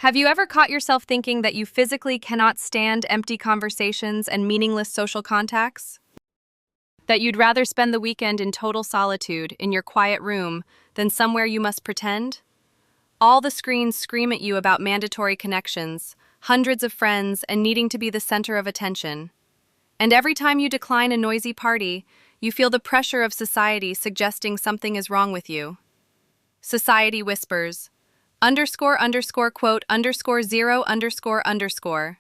Have you ever caught yourself thinking that you physically cannot stand empty conversations and meaningless social contacts? That you'd rather spend the weekend in total solitude, in your quiet room, than somewhere you must pretend? All the screens scream at you about mandatory connections, hundreds of friends, and needing to be the center of attention. And every time you decline a noisy party, you feel the pressure of society suggesting something is wrong with you. Society whispers, quote, _0 __.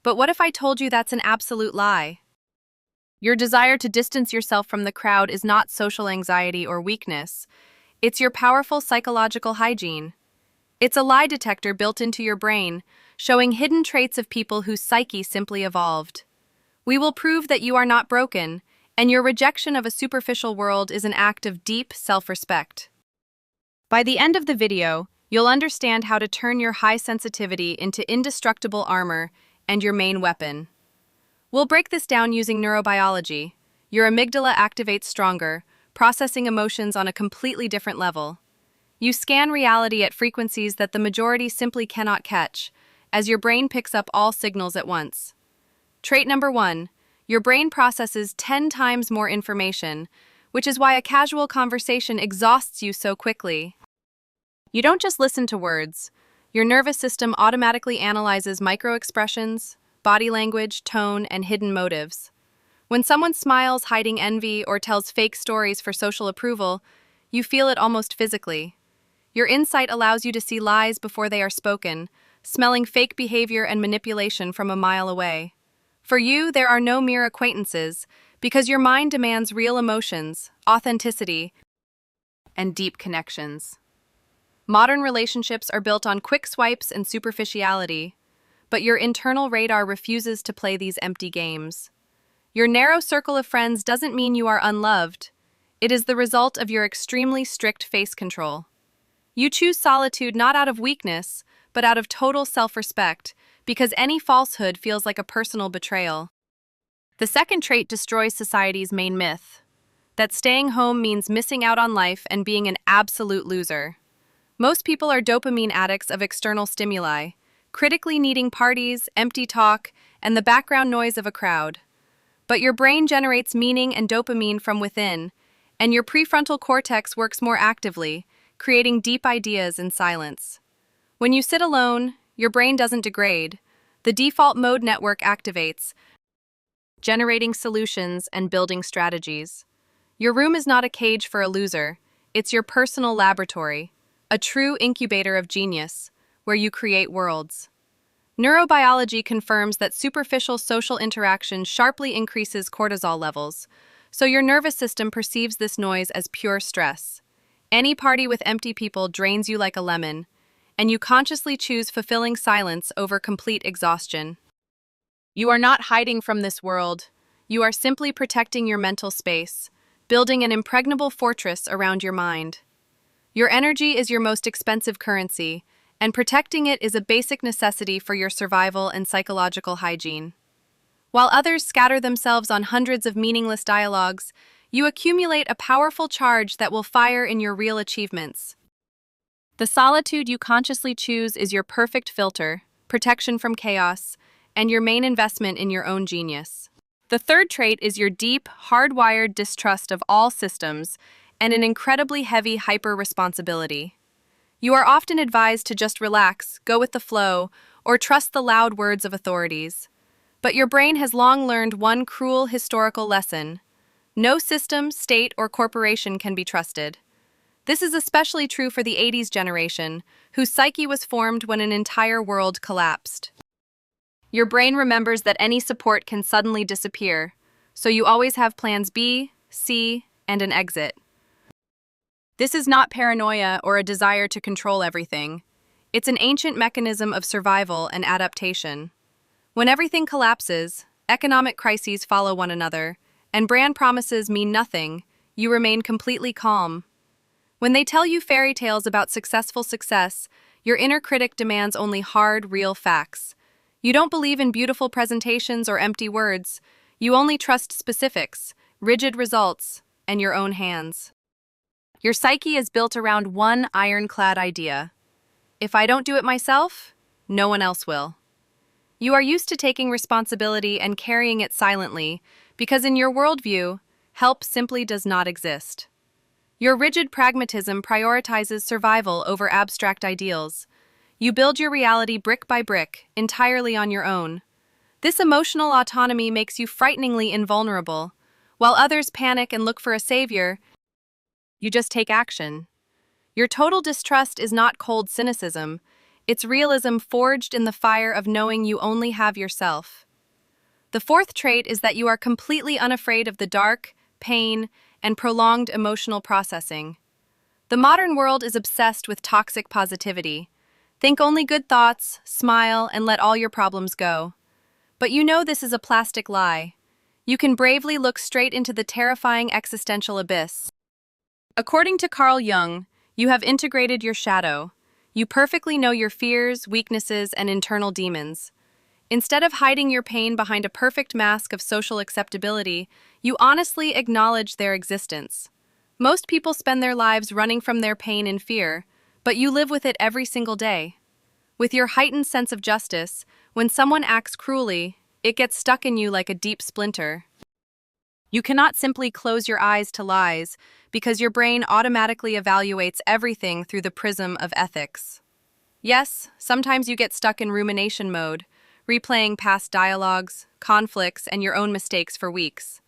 But what if I told you that's an absolute lie? Your desire to distance yourself from the crowd is not social anxiety or weakness. It's your powerful psychological hygiene. It's a lie detector built into your brain, showing hidden traits of people whose psyche simply evolved. We will prove that you are not broken, and your rejection of a superficial world is an act of deep self-respect. By the end of the video, you'll understand how to turn your high sensitivity into indestructible armor and your main weapon. We'll break this down using neurobiology. Your amygdala activates stronger, processing emotions on a completely different level. You scan reality at frequencies that the majority simply cannot catch, as your brain picks up all signals at once. Trait number 1, your brain processes 10 times more information, which is why a casual conversation exhausts you so quickly. You don't just listen to words. Your nervous system automatically analyzes microexpressions, body language, tone, and hidden motives. When someone smiles hiding envy or tells fake stories for social approval, you feel it almost physically. Your insight allows you to see lies before they are spoken, smelling fake behavior and manipulation from a mile away. For you, there are no mere acquaintances, because your mind demands real emotions, authenticity, and deep connections. Modern relationships are built on quick swipes and superficiality, but your internal radar refuses to play these empty games. Your narrow circle of friends doesn't mean you are unloved. It is the result of your extremely strict face control. You choose solitude not out of weakness, but out of total self-respect, because any falsehood feels like a personal betrayal. The second trait destroys society's main myth, that staying home means missing out on life and being an absolute loser. Most people are dopamine addicts of external stimuli, critically needing parties, empty talk, and the background noise of a crowd. But your brain generates meaning and dopamine from within, and your prefrontal cortex works more actively, creating deep ideas in silence. When you sit alone, your brain doesn't degrade. The default mode network activates, generating solutions and building strategies. Your room is not a cage for a loser. It's your personal laboratory, a true incubator of genius, where you create worlds. Neurobiology confirms that superficial social interaction sharply increases cortisol levels, so your nervous system perceives this noise as pure stress. Any party with empty people drains you like a lemon, and you consciously choose fulfilling silence over complete exhaustion. You are not hiding from this world. You are simply protecting your mental space, building an impregnable fortress around your mind. Your energy is your most expensive currency, and protecting it is a basic necessity for your survival and psychological hygiene. While others scatter themselves on hundreds of meaningless dialogues, you accumulate a powerful charge that will fire in your real achievements. The solitude you consciously choose is your perfect filter, protection from chaos, and your main investment in your own genius. The third trait is your deep, hardwired distrust of all systems and an incredibly heavy hyper-responsibility. You are often advised to just relax, go with the flow, or trust the loud words of authorities. But your brain has long learned one cruel historical lesson. No system, state, or corporation can be trusted. This is especially true for the 80s generation, whose psyche was formed when an entire world collapsed. Your brain remembers that any support can suddenly disappear, so you always have plans B, C, and an exit. This is not paranoia or a desire to control everything. It's an ancient mechanism of survival and adaptation. When everything collapses, economic crises follow one another, and brand promises mean nothing, you remain completely calm. When they tell you fairy tales about successful success, your inner critic demands only hard, real facts. You don't believe in beautiful presentations or empty words. You only trust specifics, rigid results, and your own hands. Your psyche is built around one ironclad idea. If I don't do it myself, no one else will. You are used to taking responsibility and carrying it silently, because in your worldview, help simply does not exist. Your rigid pragmatism prioritizes survival over abstract ideals. You build your reality brick by brick, entirely on your own. This emotional autonomy makes you frighteningly invulnerable. While others panic and look for a savior, you just take action. Your total distrust is not cold cynicism, it's realism forged in the fire of knowing you only have yourself. The fourth trait is that you are completely unafraid of the dark, pain, and prolonged emotional processing. The modern world is obsessed with toxic positivity. Think only good thoughts, smile, and let all your problems go. But you know this is a plastic lie. You can bravely look straight into the terrifying existential abyss. According to Carl Jung, you have integrated your shadow. You perfectly know your fears, weaknesses, and internal demons. Instead of hiding your pain behind a perfect mask of social acceptability, you honestly acknowledge their existence. Most people spend their lives running from their pain and fear, but you live with it every single day. With your heightened sense of justice, when someone acts cruelly, it gets stuck in you like a deep splinter. You cannot simply close your eyes to lies, because your brain automatically evaluates everything through the prism of ethics. Yes, sometimes you get stuck in rumination mode, replaying past dialogues, conflicts, and your own mistakes for weeks.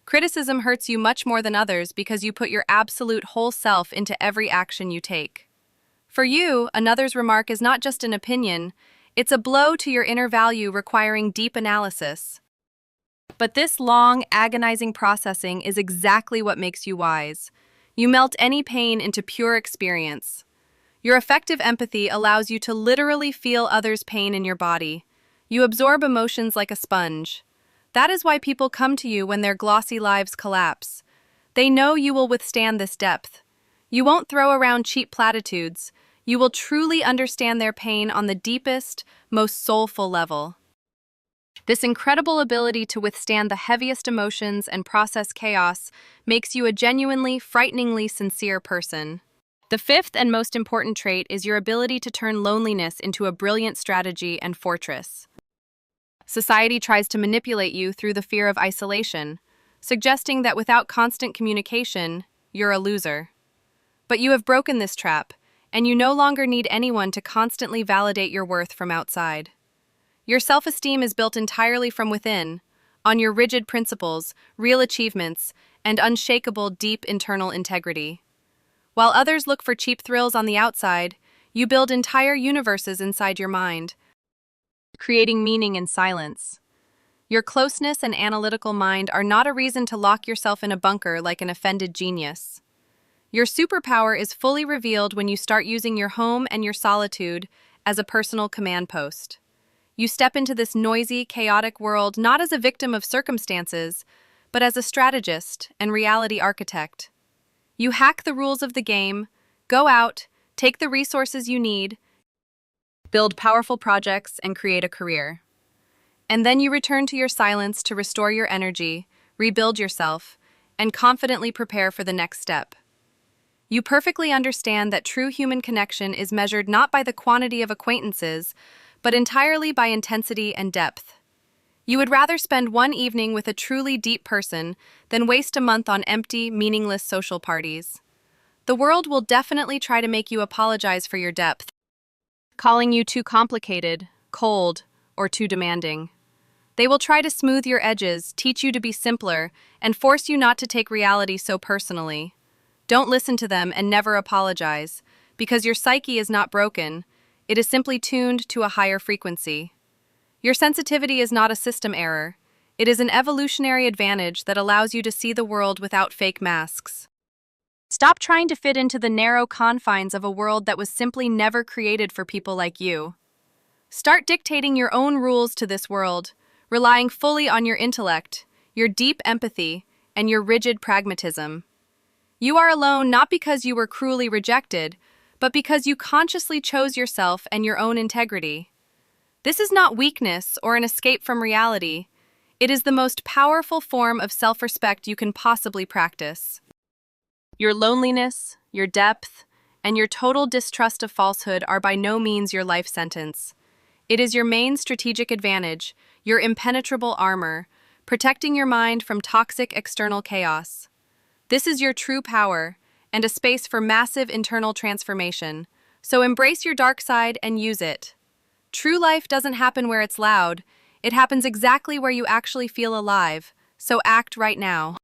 Criticism hurts you much more than others because you put your absolute whole self into every action you take. For you, another's remark is not just an opinion, it's a blow to your inner value requiring deep analysis. But this long, agonizing processing is exactly what makes you wise. You melt any pain into pure experience. Your effective empathy allows you to literally feel others' pain in your body. You absorb emotions like a sponge. That is why people come to you when their glossy lives collapse. They know you will withstand this depth. You won't throw around cheap platitudes. You will truly understand their pain on the deepest, most soulful level. This incredible ability to withstand the heaviest emotions and process chaos makes you a genuinely, frighteningly sincere person. The fifth and most important trait is your ability to turn loneliness into a brilliant strategy and fortress. Society tries to manipulate you through the fear of isolation, suggesting that without constant communication, you're a loser. But you have broken this trap, and you no longer need anyone to constantly validate your worth from outside. Your self-esteem is built entirely from within, on your rigid principles, real achievements, and unshakable deep internal integrity. While others look for cheap thrills on the outside, you build entire universes inside your mind, creating meaning in silence. Your closeness and analytical mind are not a reason to lock yourself in a bunker like an offended genius. Your superpower is fully revealed when you start using your home and your solitude as a personal command post. You step into this noisy, chaotic world not as a victim of circumstances, but as a strategist and reality architect. You hack the rules of the game, go out, take the resources you need, build powerful projects, and create a career. And then you return to your silence to restore your energy, rebuild yourself, and confidently prepare for the next step. You perfectly understand that true human connection is measured not by the quantity of acquaintances, but entirely by intensity and depth. You would rather spend one evening with a truly deep person than waste a month on empty, meaningless social parties. The world will definitely try to make you apologize for your depth, calling you too complicated, cold, or too demanding. They will try to smooth your edges, teach you to be simpler, and force you not to take reality so personally. Don't listen to them and never apologize, because your psyche is not broken. It is simply tuned to a higher frequency. Your sensitivity is not a system error. It is an evolutionary advantage that allows you to see the world without fake masks. Stop trying to fit into the narrow confines of a world that was simply never created for people like you. Start dictating your own rules to this world, relying fully on your intellect, your deep empathy, and your rigid pragmatism. You are alone not because you were cruelly rejected, but because you consciously chose yourself and your own integrity. This is not weakness or an escape from reality. It is the most powerful form of self-respect you can possibly practice. Your loneliness, your depth, and your total distrust of falsehood are by no means your life sentence. It is your main strategic advantage, your impenetrable armor, protecting your mind from toxic external chaos. This is your true power, and a space for massive internal transformation. So embrace your dark side and use it. True life doesn't happen where it's loud, it happens exactly where you actually feel alive, so act right now.